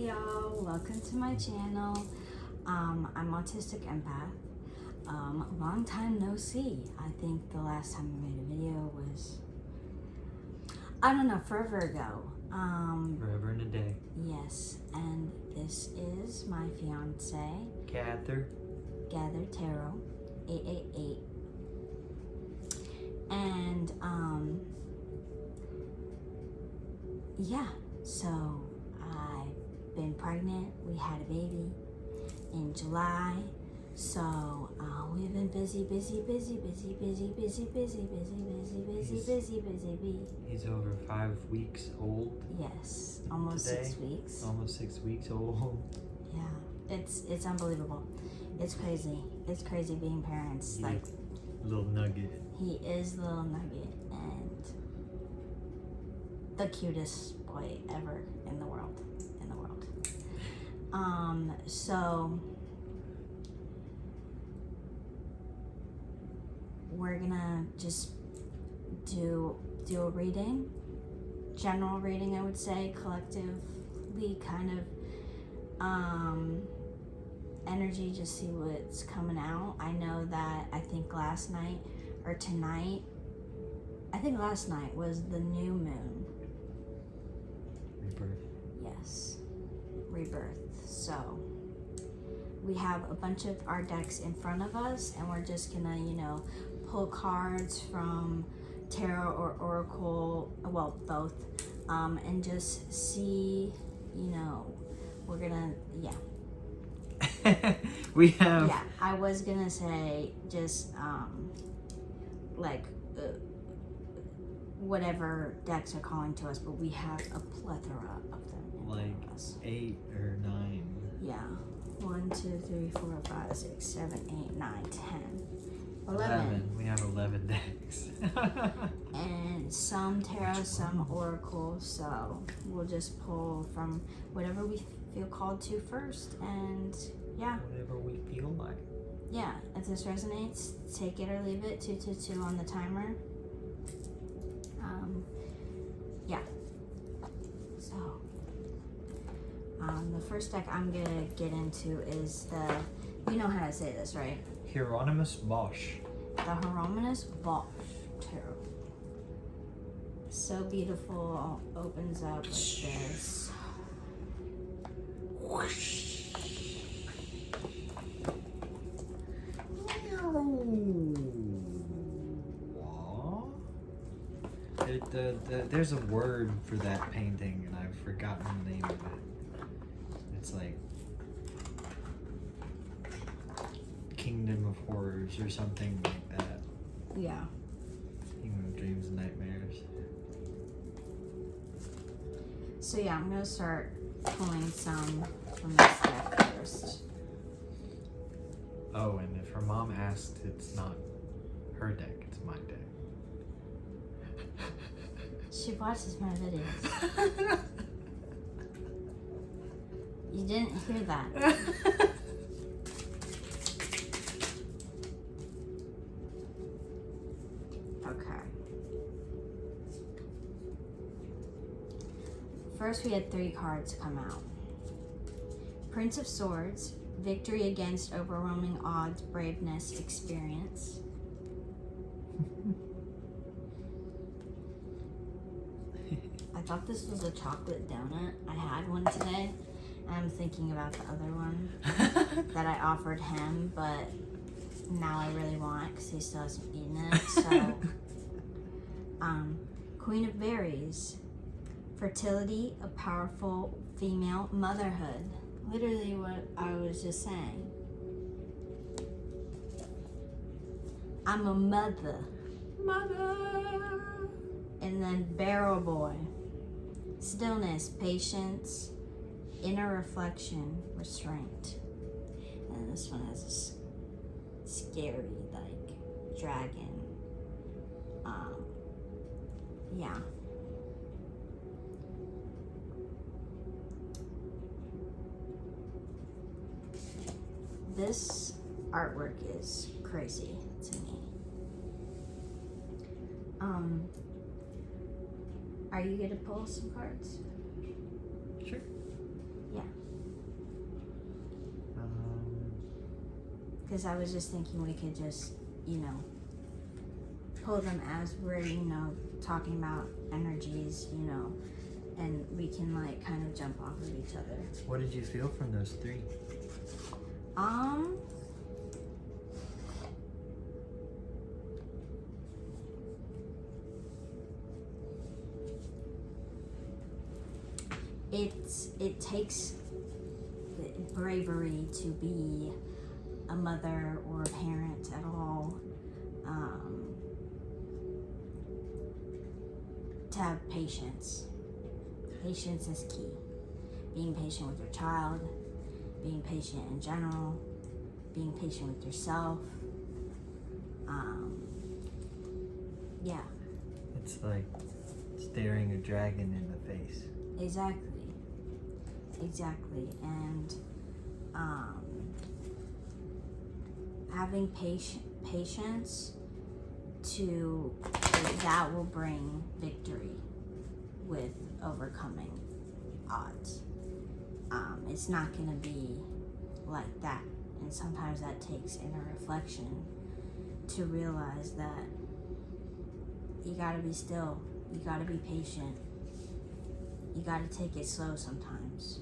y'all, welcome to my channel. I'm Autistic Empath. Long time no see. I think the last time I made a video was, I don't know, forever ago. Forever and a day. Yes, and this is my fiance, Gather Taro, 888. And yeah, so I've been pregnant. We had a baby in July. So we've been busy. He's over 5 weeks old. Yes, almost today. 6 weeks. Almost 6 weeks old. Yeah, it's unbelievable. It's crazy. It's crazy being parents. He's like a little nugget. He is the little nugget and the cutest boy ever in the world. So we're gonna just do a reading, general reading, I would say, collectively kind of energy, just see what's coming out. I know that I think last night was the new moon. Rebirth. Yes, rebirth. So we have a bunch of our decks in front of us, and we're just gonna, pull cards from tarot or oracle, well, both, and just see, we're gonna, We have. Yeah, I was gonna say just whatever decks are calling to us, but we have a plethora of them in front of us. 8 or 9. Yeah. 1, 2, 3, 4, 5, 6, 7, 8, 9, 10. 11. We have 11 decks. And some tarot, some oracle, so we'll just pull from whatever we feel called to first, and yeah. Whatever we feel like. Yeah, if this resonates, take it or leave it. 222 on the timer. Yeah. So, the first deck I'm gonna get into is you know how to say this, right? Hieronymus Bosch. The Hieronymus Bosch Tarot. So beautiful. Opens up like this. There's a word for that painting, and I've forgotten the name of it. It's like Kingdom of Horrors or something like that. Yeah. Kingdom of Dreams and Nightmares. So yeah, I'm gonna start pulling some from this deck first. Oh, and if her mom asked, it's not her deck, it's my deck. She watches my videos. You didn't hear that. Okay. First, we had 3 cards come out. Prince of Swords, victory against overwhelming odds, braveness, experience. I thought this was a chocolate donut. I had one today, and I'm thinking about the other one that I offered him, but now I really want it because he still hasn't eaten it. So, Queen of Berries, fertility, a powerful female, motherhood. Literally what I was just saying. I'm a mother. And then Barrel Boy. Stillness, patience, inner reflection, restraint. And this one has this scary, dragon. Yeah. This artwork is crazy to me. Are you gonna pull some cards? Sure. Yeah. Because I was just thinking we could just, pull them as we're, talking about energies, and we can like kind of jump off of each other. What did you feel from those 3? It takes bravery to be a mother or a parent at all. To have patience. Patience is key. Being patient with your child, being patient in general, being patient with yourself. Yeah. It's like staring a dragon in the face. Exactly. And having patience that will bring victory with overcoming odds. It's not going to be like that. And sometimes that takes inner reflection to realize that you got to be still. You got to be patient. You got to take it slow sometimes.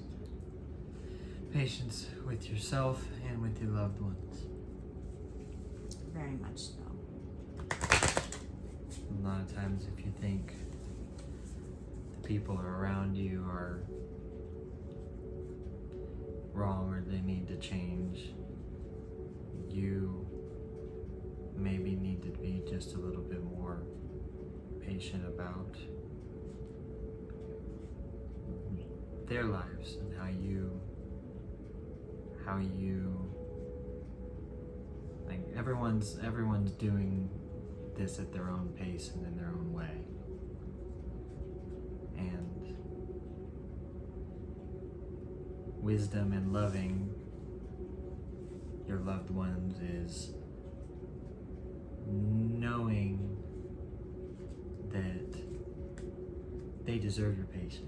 Patience with yourself and with your loved ones. Very much so. A lot of times if you think the people around you are wrong or they need to change, you maybe need to be just a little bit more patient about their lives and how you like everyone's doing this at their own pace and in their own way. And wisdom and loving your loved ones is knowing that they deserve your patience.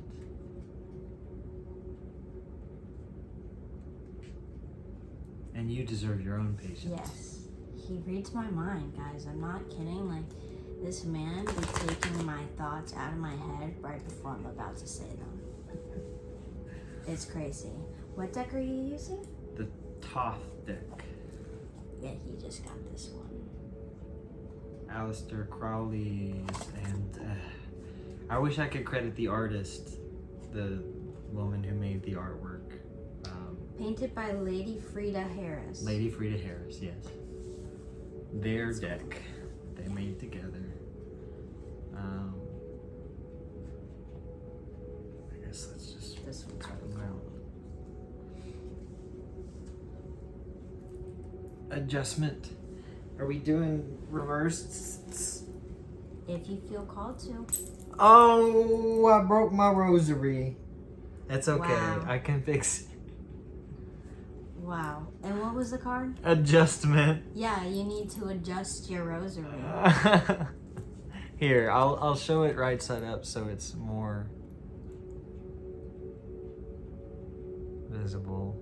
And you deserve your own patience. Yes. He reads my mind, guys. I'm not kidding. Like, this man be taking my thoughts out of my head right before I'm about to say them. It's crazy. What deck are you using? The Toth deck. Yeah, he just got this one. Aleister Crowley's, and I wish I could credit the artist, the woman who made the artwork. Painted by Lady Frida Harris. Lady Frida Harris, yes. Their deck they made together. I guess let's just This one's cut really them cool. out. Adjustment. Are we doing reversed? If you feel called to. Oh, I broke my rosary. That's okay. Wow. I can fix it. Wow. And what was the card? Adjustment. Yeah, you need to adjust your rosary. Here, I'll show it right side up so it's more visible.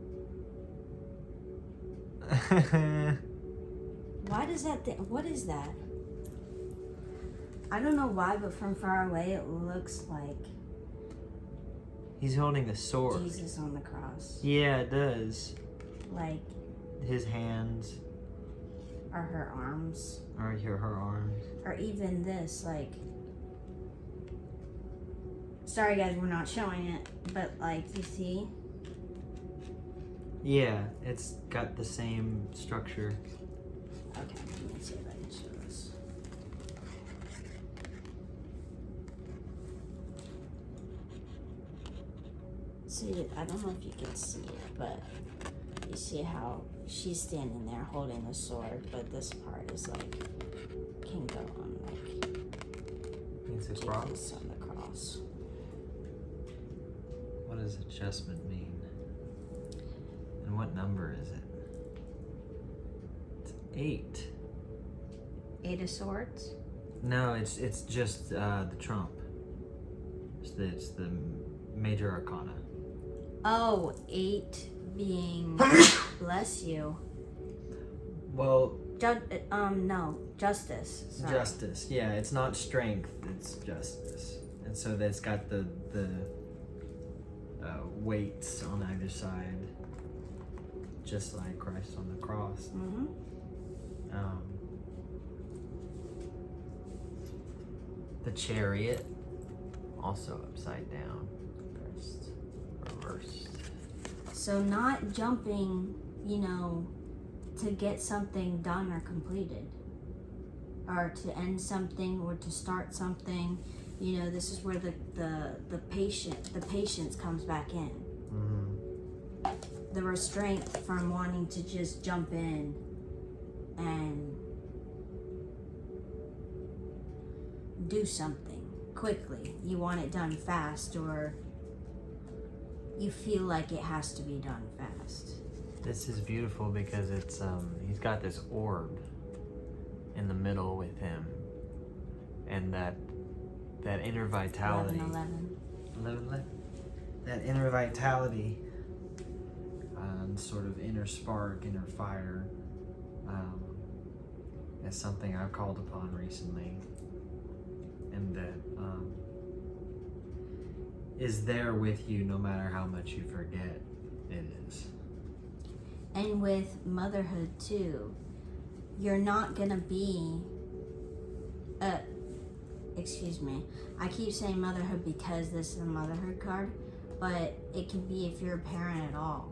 Why does that what is that? I don't know why, but from far away it looks like He's holding a sword. Jesus on the cross. Yeah, it does. Like his hands. Or her arms. Or her arms. Or even this, like... Sorry guys, we're not showing it, but like, you see? Yeah, it's got the same structure. Okay, let me see if I can show this. See, I don't know if you can see it, but you see how she's standing there holding the sword, but this part is like, can go on like It's a cross. Jesus on the cross. What does adjustment mean? And what number is it? It's 8. 8 of Swords? No, it's just the trump. It's the major arcana. Oh, 8 being bless you. Well, no, justice. Sorry. justice. Yeah, it's not strength, it's justice. And so that's got the weights on either side, just like Christ on the cross. Mm-hmm. The chariot, also upside down, reversed. So not jumping, to get something done or completed, or to end something or to start something. This is where the patience comes back in. Mm-hmm. The restraint from wanting to just jump in and do something quickly. You want it done fast, or you feel like it has to be done fast. This is beautiful because it's he's got this orb in the middle with him, and that inner vitality. 11. That inner vitality, and sort of inner spark, inner fire, is something I've called upon recently, and that is there with you no matter how much you forget it is. And with motherhood too, you're not gonna be excuse me, I keep saying motherhood because this is a motherhood card, but it can be if you're a parent at all,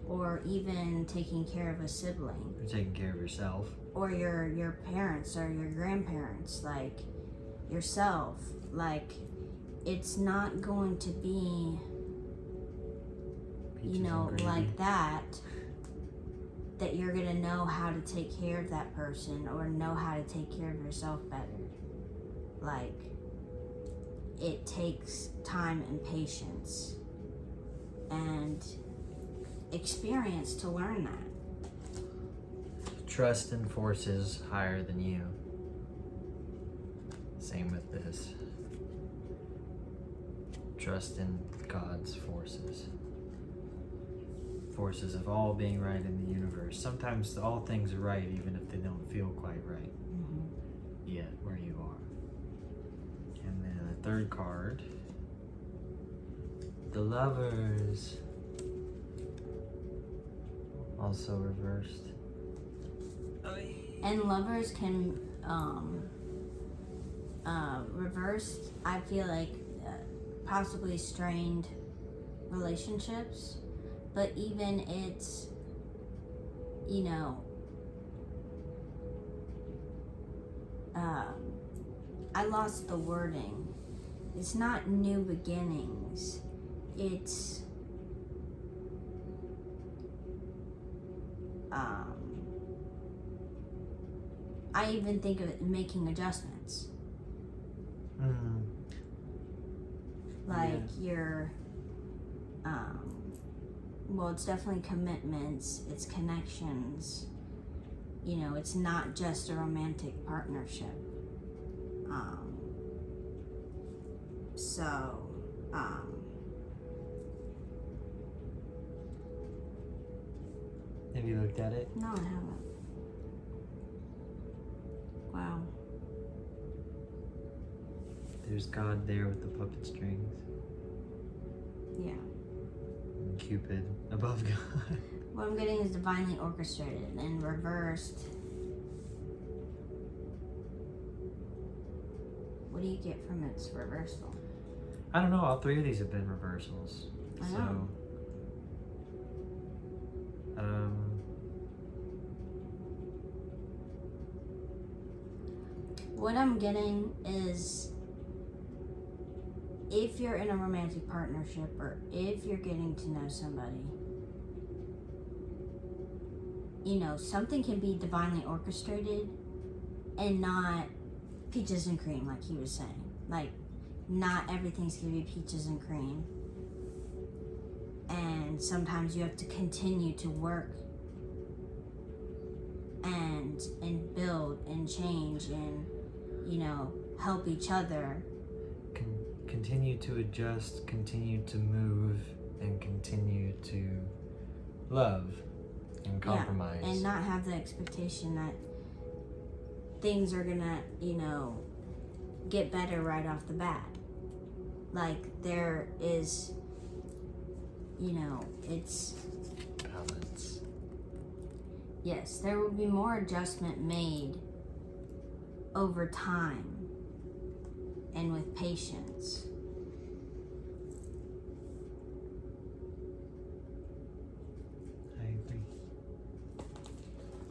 or even taking care of a sibling, You're taking care of yourself, or your parents or your grandparents, like yourself. Like, it's not going to be peaches and gravy. like that you're gonna know how to take care of that person or know how to take care of yourself better. Like, it takes time and patience and experience to learn that. Trust in forces higher than you. Same with this. Trust in God's forces. Forces of all being right in the universe. Sometimes all things are right even if they don't feel quite right yet where you are. And then the third card, the Lovers, also reversed. And lovers can reverse, I feel like, possibly strained relationships, but even it's, I lost the wording. It's not new beginnings. It's I even think of it making adjustments. Like you're well, it's definitely commitments, it's connections. It's not just a romantic partnership. Have you looked at it? No, I haven't. Wow. There's God there with the puppet strings. Yeah. And Cupid above God. What I'm getting is divinely orchestrated and reversed. What do you get from its reversal? I don't know, all three of these have been reversals. I know. What I'm getting is, if you're in a romantic partnership or if you're getting to know somebody, something can be divinely orchestrated and not peaches and cream, like he was saying. Like, not everything's gonna be peaches and cream. And sometimes you have to continue to work and build and change and, help each other. Continue to adjust, continue to move, and continue to love and compromise. Yeah, and not have the expectation that things are gonna, get better right off the bat. Like, there is, it's... balance. Yes, there will be more adjustment made over time and with patience. I agree.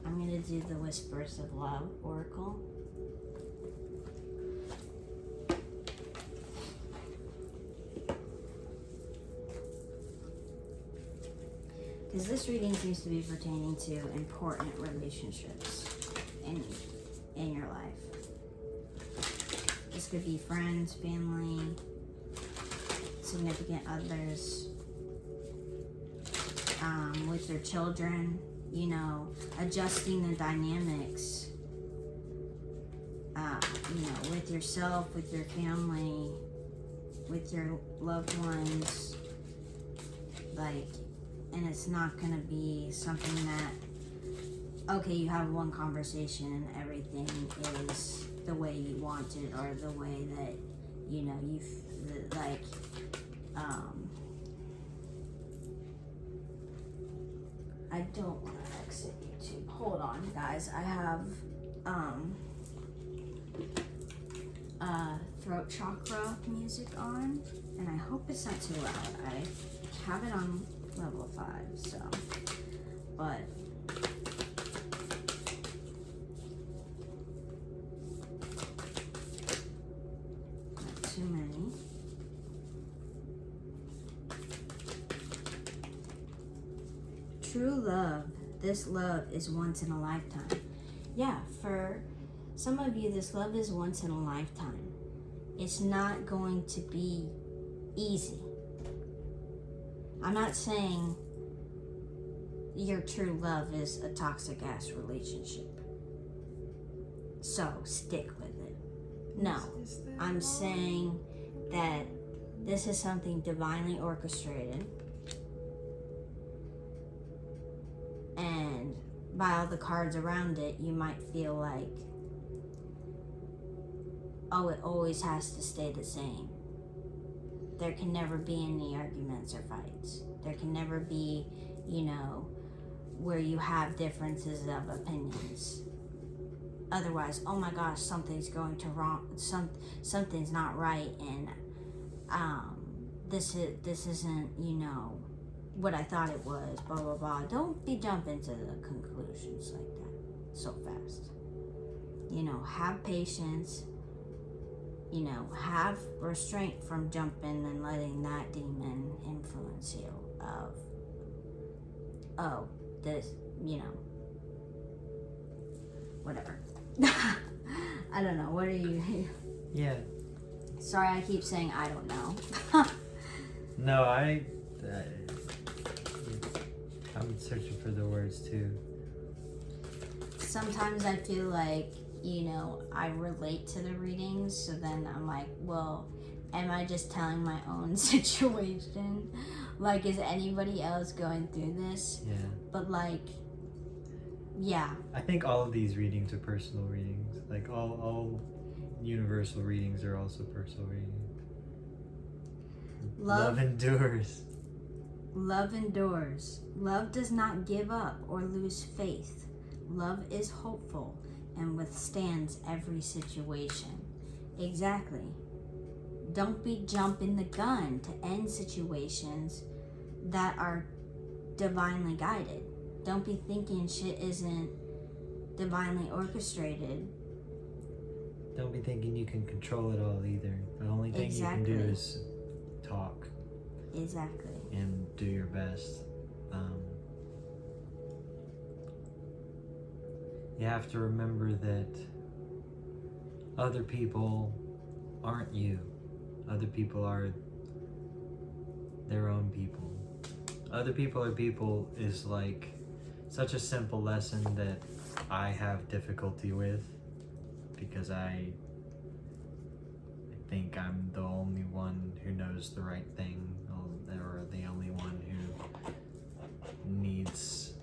I'm going to do the Whispers of Love Oracle. Because this reading seems to be pertaining to important relationships in your life. This could be friends, family, significant others, with your children, adjusting the dynamics, with yourself, with your family, with your loved ones, and it's not going to be something that, okay, you have one conversation and everything is the way you want it, or the way that, I don't want to exit YouTube. Hold on, guys. I have, throat chakra music on, and I hope it's not too loud. I have it on level 5, so, but not too many. True love. This love is once in a lifetime. Yeah, for some of you, this love is once in a lifetime. It's not going to be easy. I'm not saying your true love is a toxic ass relationship, so stick with it. No, I'm saying that this is something divinely orchestrated, and by all the cards around it, you might feel like, oh, it always has to stay the same. There can never be any arguments or fights. There can never be, where you have differences of opinions. Otherwise, oh my gosh, something's going to wrong. Something's not right, and this isn't, what I thought it was. Blah blah blah. Don't be jumping to the conclusions like that so fast. Have patience. Have restraint from jumping and letting that demon influence you of, oh, this, whatever. I don't know. What are you? Yeah. Sorry, I keep saying I don't know. No, I'm searching for the words too. Sometimes I feel like, I relate to the readings, so then I'm like, well, am I just telling my own situation? Like, is anybody else going through this? Yeah. But yeah. I think all of these readings are personal readings. Like all universal readings are also personal readings. Love endures. Love endures. Love does not give up or lose faith. Love is hopeful and withstands every situation. Exactly. Don't be jumping the gun to end situations that are divinely guided. Don't be thinking shit isn't divinely orchestrated. Don't be thinking you can control it all either. The only thing you can do is talk. Exactly. And do your best. You have to remember that other people aren't you. Other people are their own people. Other people are people is like such a simple lesson that I have difficulty with, because I think I'm the only one who knows the right thing, or the only one who needs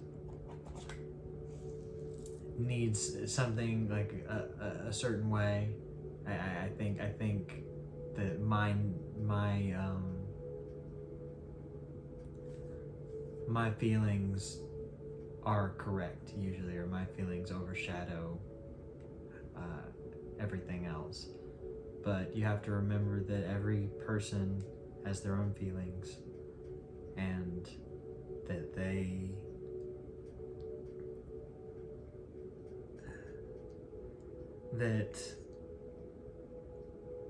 needs something like a certain way. I think that my feelings are correct usually, or my feelings overshadow everything else. But you have to remember that every person has their own feelings, and that that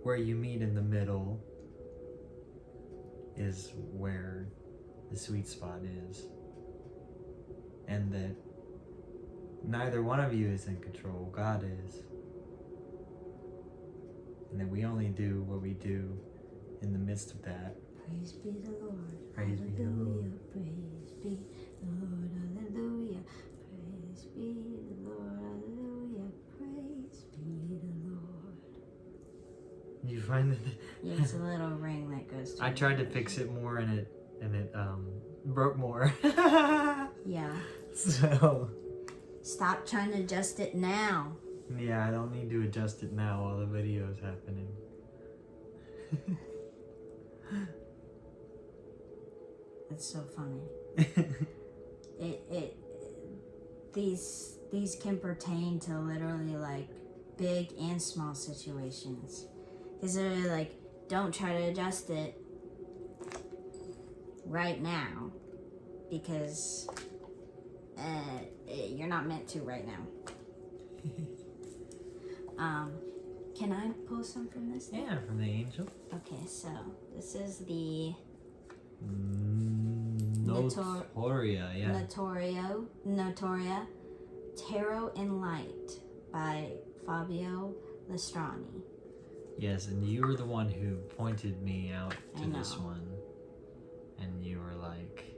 where you meet in the middle is where the sweet spot is, and that neither one of you is in control. God is. And that we only do what we do in the midst of that. Praise be the Lord. Praise be the Lord. Praise be the Lord. Hallelujah. Praise be the Lord. Hallelujah. Praise be the Lord. You find that? Yeah, it's a little ring that goes to I tried to fix it more, and it broke more. Yeah. So. Stop trying to adjust it now. Yeah, I don't need to adjust it now while the video is happening. It's so funny. These can pertain to literally like big and small situations. Because they're like, don't try to adjust it right now, because you're not meant to right now. Can I pull some from this thing? Yeah, from the angel. Okay, so this is the Notoria, yeah. Notoria, Taro in Light by Fabio Lestrani. Yes, and you were the one who pointed me out to this one. And you were like,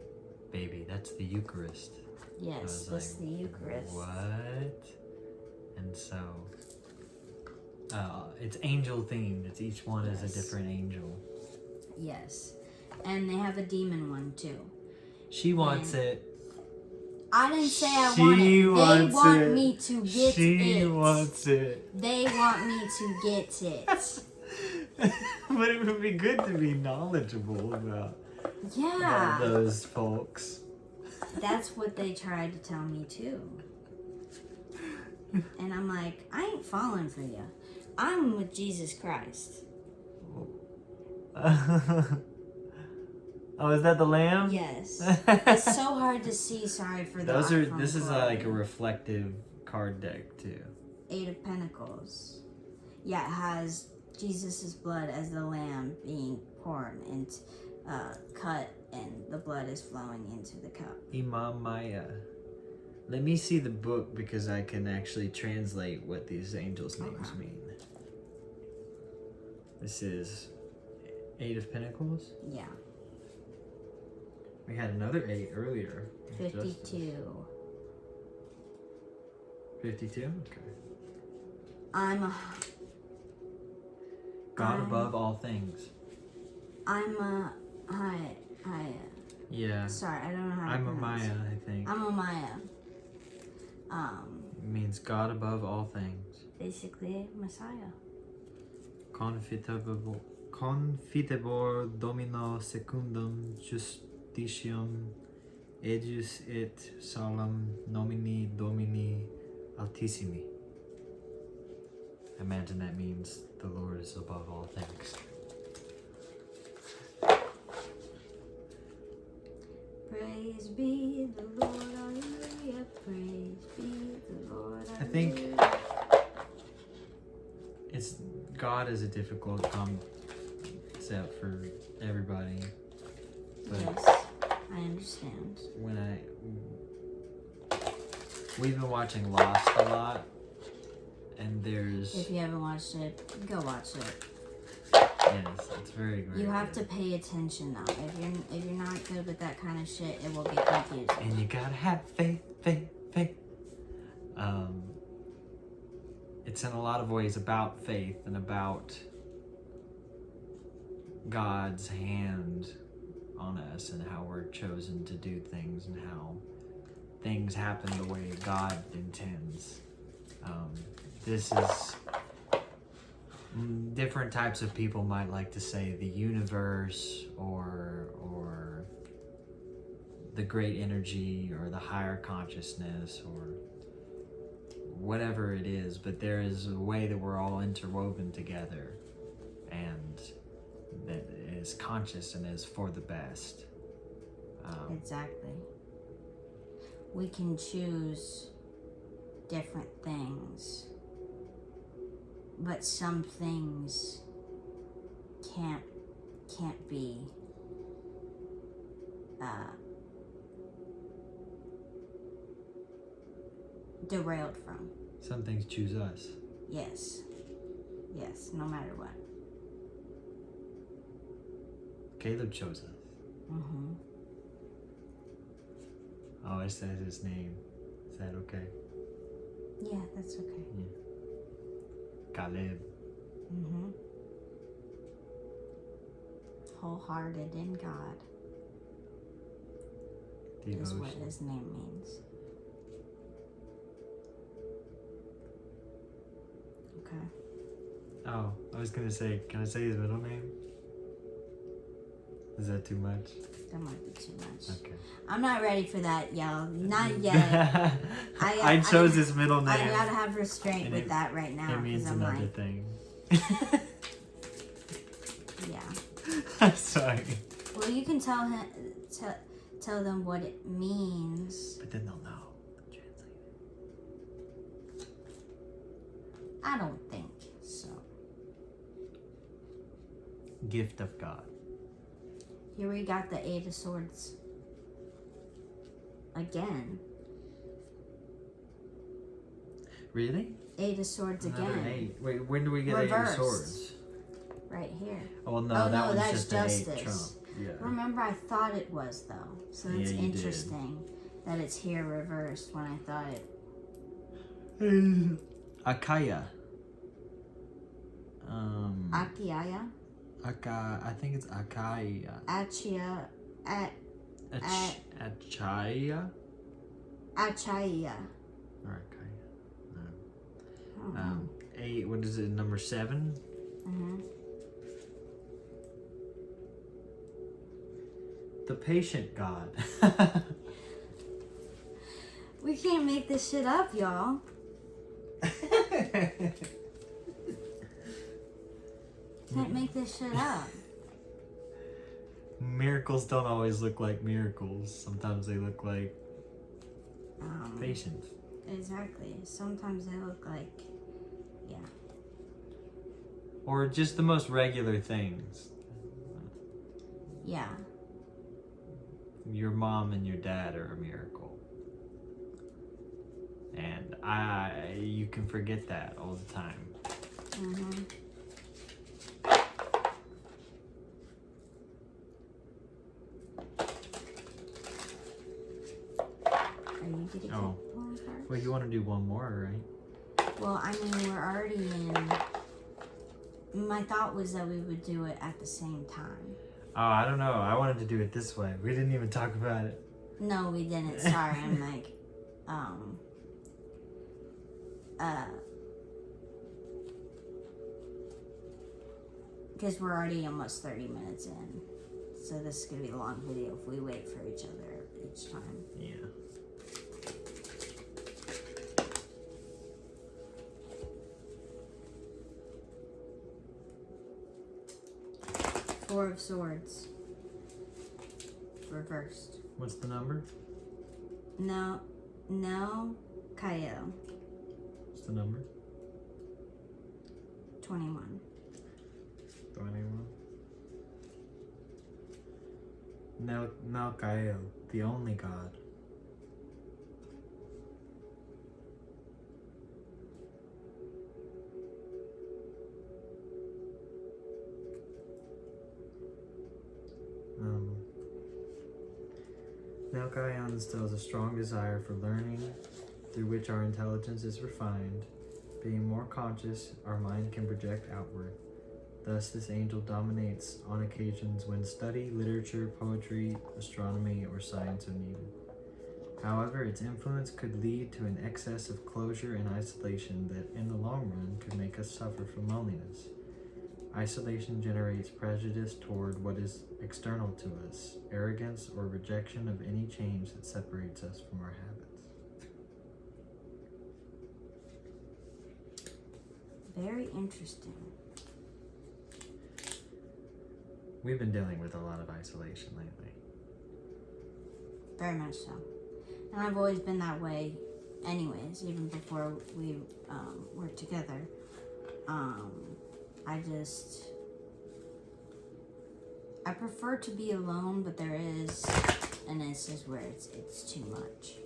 baby, that's the Eucharist. Yes, that's the Eucharist. What? And so, it's angel themed. It's each one is a different angel. Yes, and they have a demon one too. She wants it. I didn't say I want it. They want me to get it. She wants it. They want me to get it. But it would be good to be knowledgeable about those folks. That's what they tried to tell me too. And I'm like, I ain't falling for you. I'm with Jesus Christ. Oh, is that the lamb? Yes. It's so hard to see. Sorry for the This is like a reflective card deck too. 8 of Pentacles. Yeah, it has Jesus' blood as the lamb being poured and cut, and the blood is flowing into the cup. Imam Maya. Let me see the book, because I can actually translate what these angels' names mean. This is 8 of Pentacles? Yeah. We had another 8 earlier. 52. 52? Okay. I'm God above all things. Yeah. Sorry, I don't know how to I'm a pronounce Maya, it. I think. I'm a Maya. It means God above all things. Basically, Messiah. Confitebor domino secundum justitium ejus et salam nomini domini altissimi. I imagine that means the Lord is above all things. Praise be the Lord, hallelujah. Praise be the Lord, hallelujah. I think God is a difficult concept for everybody. But yes, I understand. We've been watching Lost a lot, and there's... If you haven't watched it, go watch it. Yes, it's very great. You have to pay attention though. If you're not good with that kind of shit, it will be confusing. And you gotta have faith. It's in a lot of ways about faith and about God's hand on us and how we're chosen to do things and how things happen the way God intends. This is different types of people might like to say the universe or the great energy or the higher consciousness or whatever it is, but there is a way that we're all interwoven together and that is conscious and is for the best. Exactly. We can choose different things, but some things can't be derailed from. Some things choose us. Yes, no matter what. Caleb chose us. Mm-hmm. Oh, I said his name. Is that okay? Yeah, that's okay. Yeah. Caleb. Mm-hmm. Wholehearted in God Devotion. is what his name means. Okay. Oh, I was gonna say, can I say his middle name? Is that too much? That might be too much. Okay. I'm not ready for that, y'all. Not yet. I chose his middle name. I gotta have restraint with that right now. It means I'm another like, thing. yeah. I'm sorry. Well, you can tell him, tell them what it means. But then they'll know. Translate it. I don't think so. Gift of God. Here we got the Eight of Swords again. Really? Eight of Swords Another again. 8. Wait, when do we get Reversed. 8 of Swords? Right here. Oh, well, no, Oh, that no, one's that's just Justice. an 8 Trump. Yeah. Remember, I thought it was, though. So it's Yeah, you interesting that it's here reversed when I thought it. Akaya. Akiaya? I think it's Akaya. Achia. Achaya? Achaya. Or Akaya. I don't know. 8, what is it, number 7? Mm-hmm. The patient God. We can't make this shit up, y'all. Can't make this shit up. Miracles don't always look like miracles. Sometimes they look like patience. Exactly. Sometimes they look like, yeah. Or just the most regular things. Yeah. Your mom and your dad are a miracle. And you can forget that all the time. Mm-hmm. Are you gonna keep pulling cards? Well, you want to do one more, right? Well, I mean, we're already in. My thought was that we would do it at the same time. Oh, I don't know. I wanted to do it this way. We didn't even talk about it. No, we didn't. Sorry, I'm like, because we're already almost 30 minutes in. So this is going to be a long video if we wait for each other each time. Yeah. Four of Swords. Reversed. What's the number? No, Kaio. What's the number? 21. 21. Malkael, the only God. Malkael instills a strong desire for learning, through which our intelligence is refined. Being more conscious, our mind can project outward. Thus, this angel dominates on occasions when study, literature, poetry, astronomy, or science are needed. However, its influence could lead to an excess of closure and isolation that, in the long run, could make us suffer from loneliness. Isolation generates prejudice toward what is external to us, arrogance or rejection of any change that separates us from our habits. Very interesting. We've been dealing with a lot of isolation lately. Very much so. And I've always been that way anyways, even before we worked together. I prefer to be alone, but there is an instance where it's too much.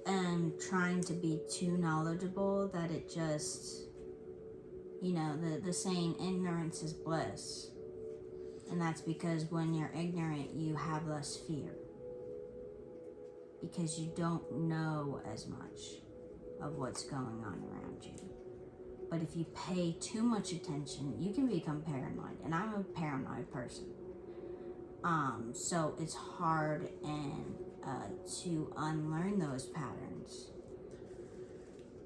And trying to be too knowledgeable that it just, the saying, ignorance is bliss. And that's because when you're ignorant, you have less fear. Because you don't know as much of what's going on around you. But if you pay too much attention, you can become paranoid. And I'm a paranoid person. So it's hard to unlearn those patterns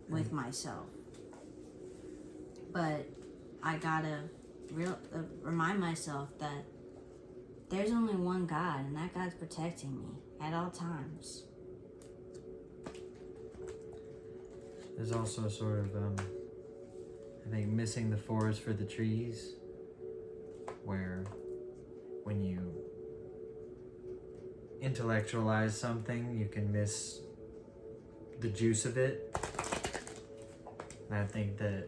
with myself. But I gotta remind myself that there's only one God, and that God's protecting me at all times. There's also sort of, I think, missing the forest for the trees, where when you intellectualize something, you can miss the juice of it. And I think that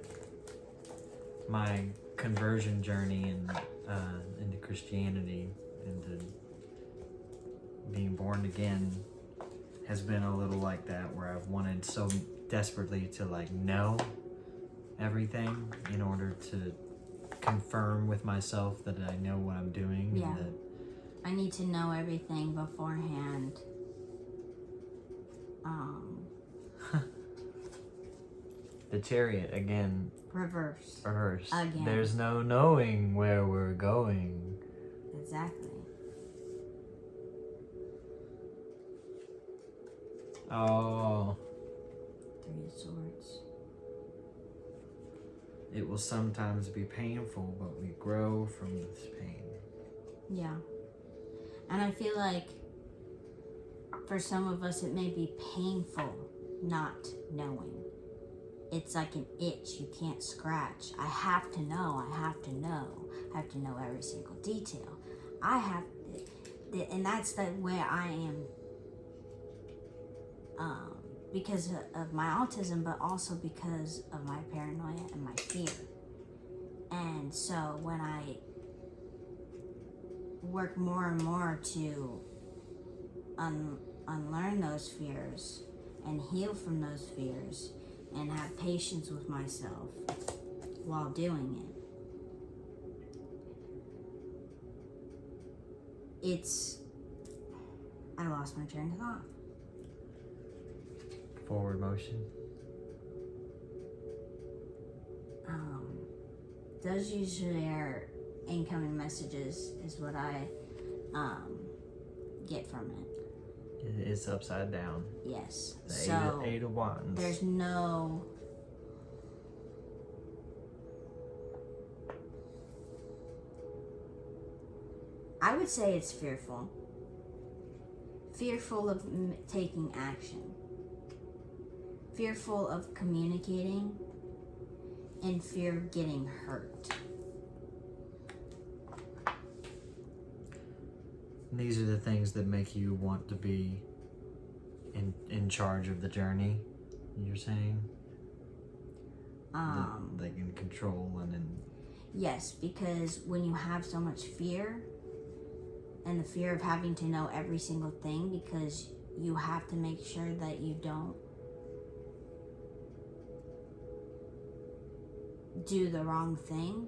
my conversion journey into Christianity, into being born again, has been a little like that, where I've wanted so desperately to know everything in order to confirm with myself that I know what I'm doing. Yeah. And that I need to know everything beforehand. The Chariot again. Reverse. Again. There's no knowing where we're going. Exactly. Oh. 3 of Swords. It will sometimes be painful, but we grow from this pain. Yeah. And I feel like for some of us it may be painful not knowing. It's like an itch you can't scratch. I have to know. I have to know every single detail. And that's the way I am because of my autism, but also because of my paranoia and my fear. And so when I work more and more to unlearn those fears and heal from those fears and have patience with myself while doing it, I lost my train of thought. Forward motion. Those usually are incoming messages is what I get from it. It's upside down. Yes. The eight of Wands. There's no... I would say it's fearful. Fearful of taking action. Fearful of communicating. And fear of getting hurt. These are the things that make you want to be in charge of the journey, you're saying? Like in control and in... Yes, because when you have so much fear, and the fear of having to know every single thing, because you have to make sure that you don't do the wrong thing,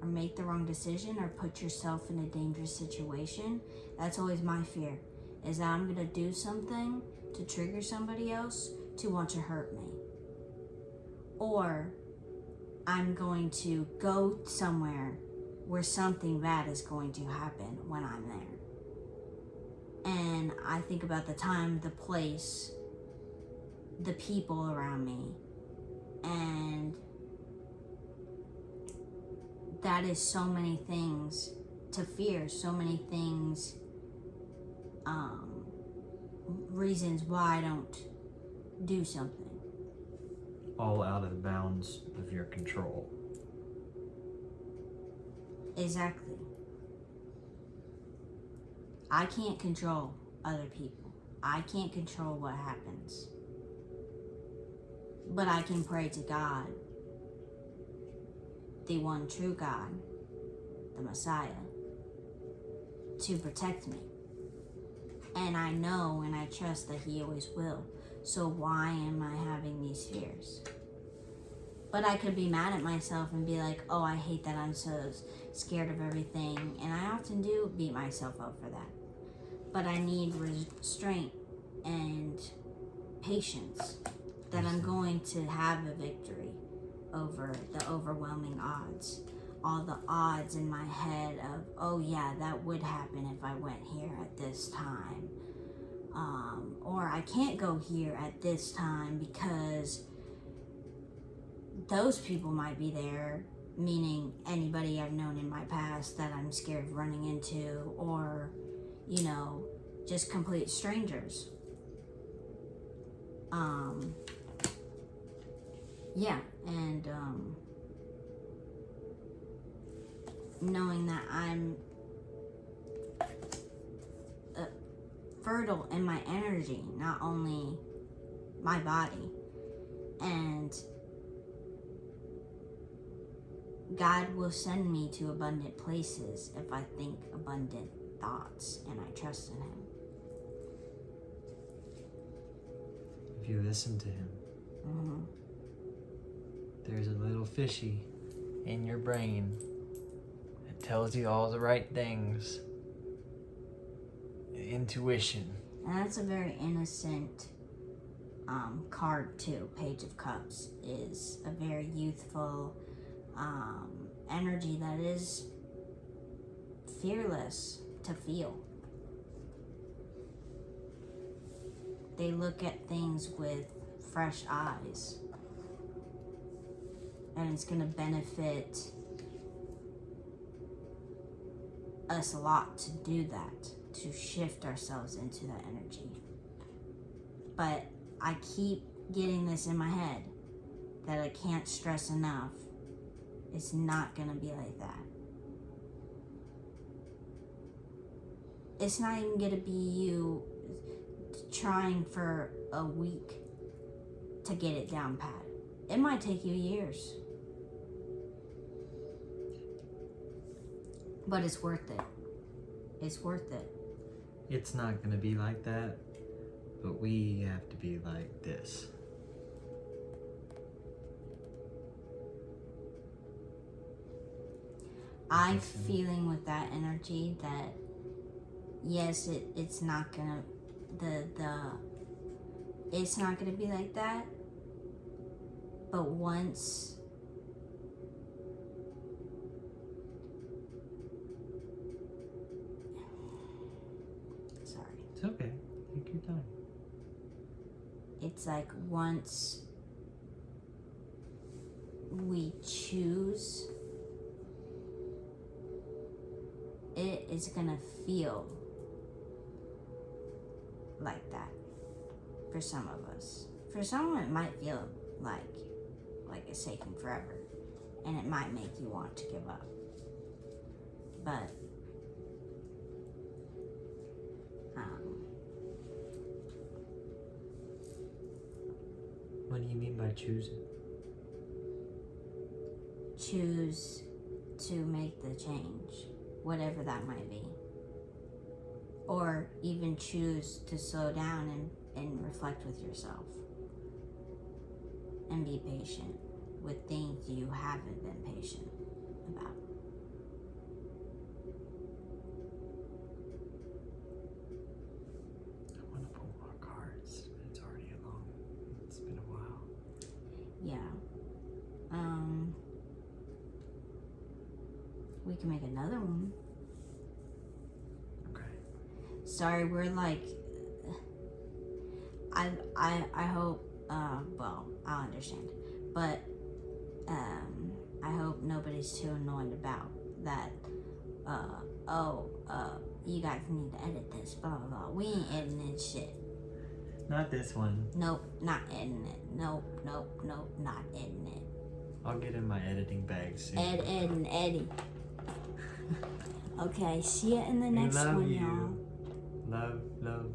or make the wrong decision, or put yourself in a dangerous situation. That's always my fear, is that I'm going to do something to trigger somebody else to want to hurt me. Or I'm going to go somewhere where something bad is going to happen when I'm there. And I think about the time, the place, the people around me, and that is so many things to fear, so many things, reasons why I don't do something. All out of the bounds of your control. Exactly. I can't control other people. I can't control what happens. But I can pray to God, the one true God, the Messiah, to protect me. And I know and I trust that He always will. So why am I having these fears? But I could be mad at myself and be like, oh, I hate that I'm so scared of everything. And I often do beat myself up for that. But I need restraint and patience that I'm going to have a victory over the overwhelming odds. All the odds in my head of, oh yeah, that would happen if I went here at this time. Or I can't go here at this time because those people might be there, meaning anybody I've known in my past that I'm scared of running into, or, you know, just complete strangers. Yeah, and knowing that I'm fertile in my energy, not only my body, and God will send me to abundant places if I think abundant thoughts and I trust in Him. If you listen to Him, there's a little fishy in your brain that tells you all the right things. Intuition. And that's a very innocent card too. Page of Cups is a very youthful energy that is fearless to feel. They look at things with fresh eyes. And it's going to benefit us a lot to do that, to shift ourselves into that energy. But I keep getting this in my head that I can't stress enough. It's not going to be like that. It's not even going to be you trying for a week to get it down pat. It might take you years. But it's worth it. It's worth it. It's not going to be like that, but we have to be like this. I'm feeling with that energy that yes, it's not gonna it's not gonna be like that. But once it's okay. Take your time. It's like once we choose, it is gonna feel like that for some of us. For someone, it might feel like it's taking forever, and it might make you want to give up. But what do you mean by choosing? Choose to make the change, whatever that might be. Or even choose to slow down and reflect with yourself. And be patient with things you haven't been patient about. I want to pull more cards, but it's already it's been a while. Yeah. We can make another one. Okay. Sorry, we're like, I hope, well, I understand, but I hope nobody's too annoyed about that. You guys need to edit this, blah blah blah. We ain't editing shit. Not this one. Nope, not editing it. Nope, not editing it. I'll get in my editing bag soon. Ed and Eddie. Okay, see you in the next love one, you. y'all. Love.